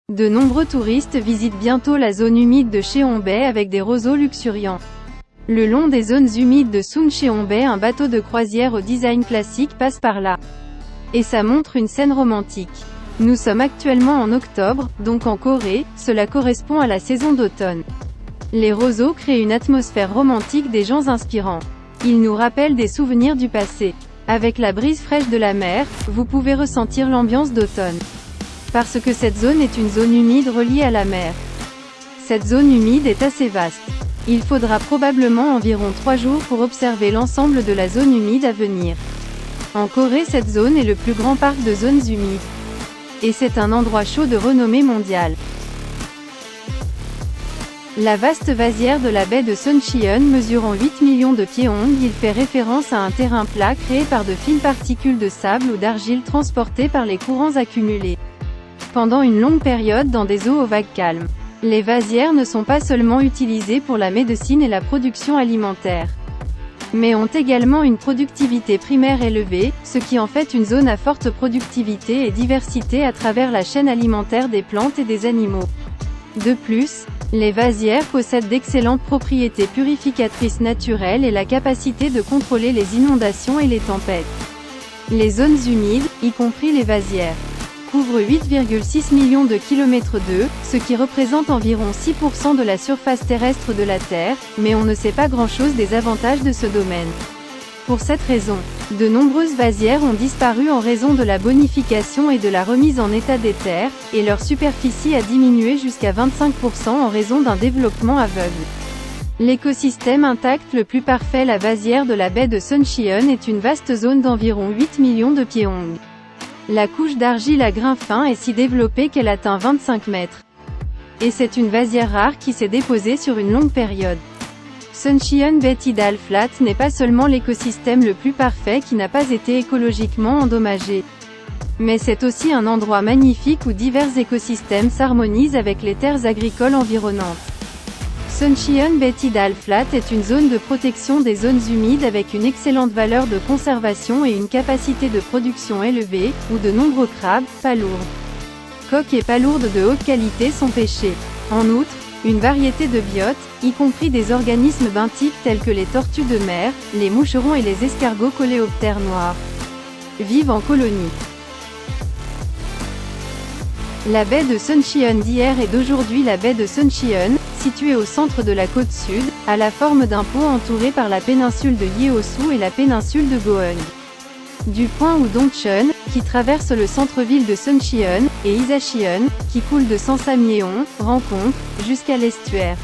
De nombreux touristes visitent bientôt la zone humide de Cheon Bay avec des roseaux luxuriants. Le long des zones humides de Soon Cheon Bay, un bateau de croisière au design classique passe par là. Et ça montre une scène romantique. Nous sommes actuellement en octobre, donc en Corée, cela correspond à la saison d'automne. Les roseaux créent une atmosphère romantique, des gens inspirants. Ils nous rappellent des souvenirs du passé. Avec la brise fraîche de la mer, vous pouvez ressentir l'ambiance d'automne. Parce que cette zone est une zone humide reliée à la mer. Cette zone humide est assez vaste. Il faudra probablement environ 3 jours pour observer l'ensemble de la zone humide à venir. En Corée, cette zone est le plus grand parc de zones humides. Et c'est un endroit chaud de renommée mondiale. La vaste vasière de la baie de Suncheon mesurant 8 millions de pieds-ongs, il fait référence à un terrain plat créé par de fines particules de sable ou d'argile transportées par les courants accumulés pendant une longue période dans des eaux aux vagues calmes. Les vasières ne sont pas seulement utilisées pour la médecine et la production alimentaire, mais ont également une productivité primaire élevée, ce qui en fait une zone à forte productivité et diversité à travers la chaîne alimentaire des plantes et des animaux. De plus, les vasières possèdent d'excellentes propriétés purificatrices naturelles et la capacité de contrôler les inondations et les tempêtes. Les zones humides, y compris les vasières, couvrent 8,6 millions de km², ce qui représente environ 6% de la surface terrestre de la Terre, mais on ne sait pas grand-chose des avantages de ce domaine. Pour cette raison, de nombreuses vasières ont disparu en raison de la bonification et de la remise en état des terres, et leur superficie a diminué jusqu'à 25% en raison d'un développement aveugle. L'écosystème intact le plus parfait, la vasière de la baie de Suncheon, est une vaste zone d'environ 8 millions de pieds-ongs. La couche d'argile à grains fins est si développée qu'elle atteint 25 mètres. Et c'est une vasière rare qui s'est déposée sur une longue période. Suncheon Bay Tidal Flat n'est pas seulement l'écosystème le plus parfait qui n'a pas été écologiquement endommagé, mais c'est aussi un endroit magnifique où divers écosystèmes s'harmonisent avec les terres agricoles environnantes. Suncheon Bay Tidal Flat est une zone de protection des zones humides avec une excellente valeur de conservation et une capacité de production élevée, où de nombreux crabes, palourdes, coques et palourdes de haute qualité sont pêchés. En outre, une variété de biotes, y compris des organismes benthiques tels que les tortues de mer, les moucherons et les escargots coléoptères noirs, vivent en colonies. La baie de Suncheon d'hier et d'aujourd'hui, la baie de Suncheon, située au centre de la côte sud, a la forme d'un pont entouré par la péninsule de Yeosu et la péninsule de Goheung. Du point où Dongcheon, qui traverse le centre-ville de Suncheon, et Isacheon, qui coule de Sansamyeon, rencontrent, jusqu'à l'estuaire.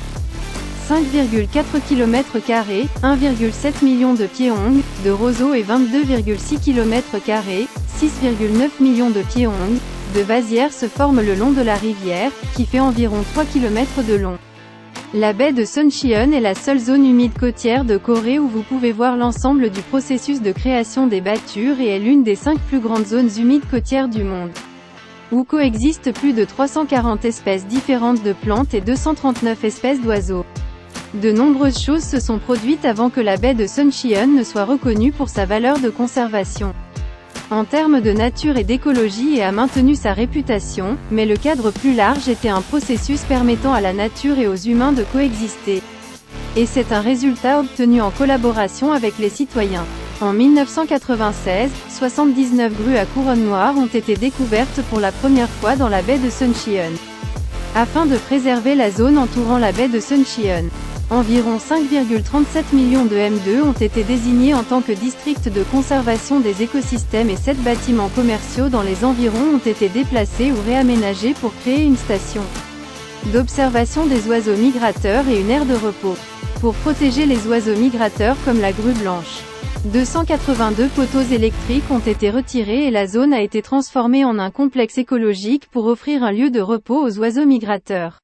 5,4 km², 1,7 million de pieds-ongs, de roseaux et 22,6 km², 6,9 millions de pieds-ongs, de vasières se forment le long de la rivière, qui fait environ 3 km de long. La baie de Suncheon est la seule zone humide côtière de Corée où vous pouvez voir l'ensemble du processus de création des battures et est l'une des 5 plus grandes zones humides côtières du monde, où coexistent plus de 340 espèces différentes de plantes et 239 espèces d'oiseaux. De nombreuses choses se sont produites avant que la baie de Suncheon ne soit reconnue pour sa valeur de conservation en termes de nature et d'écologie, et a maintenu sa réputation, mais le cadre plus large était un processus permettant à la nature et aux humains de coexister. Et c'est un résultat obtenu en collaboration avec les citoyens. En 1996, 79 grues à couronne noire ont été découvertes pour la première fois dans la baie de Suncheon, afin de préserver la zone entourant la baie de Suncheon. Environ 5,37 millions de M2 ont été désignés en tant que district de conservation des écosystèmes et 7 bâtiments commerciaux dans les environs ont été déplacés ou réaménagés pour créer une station d'observation des oiseaux migrateurs et une aire de repos pour protéger les oiseaux migrateurs comme la grue blanche. 282 poteaux électriques ont été retirés et la zone a été transformée en un complexe écologique pour offrir un lieu de repos aux oiseaux migrateurs.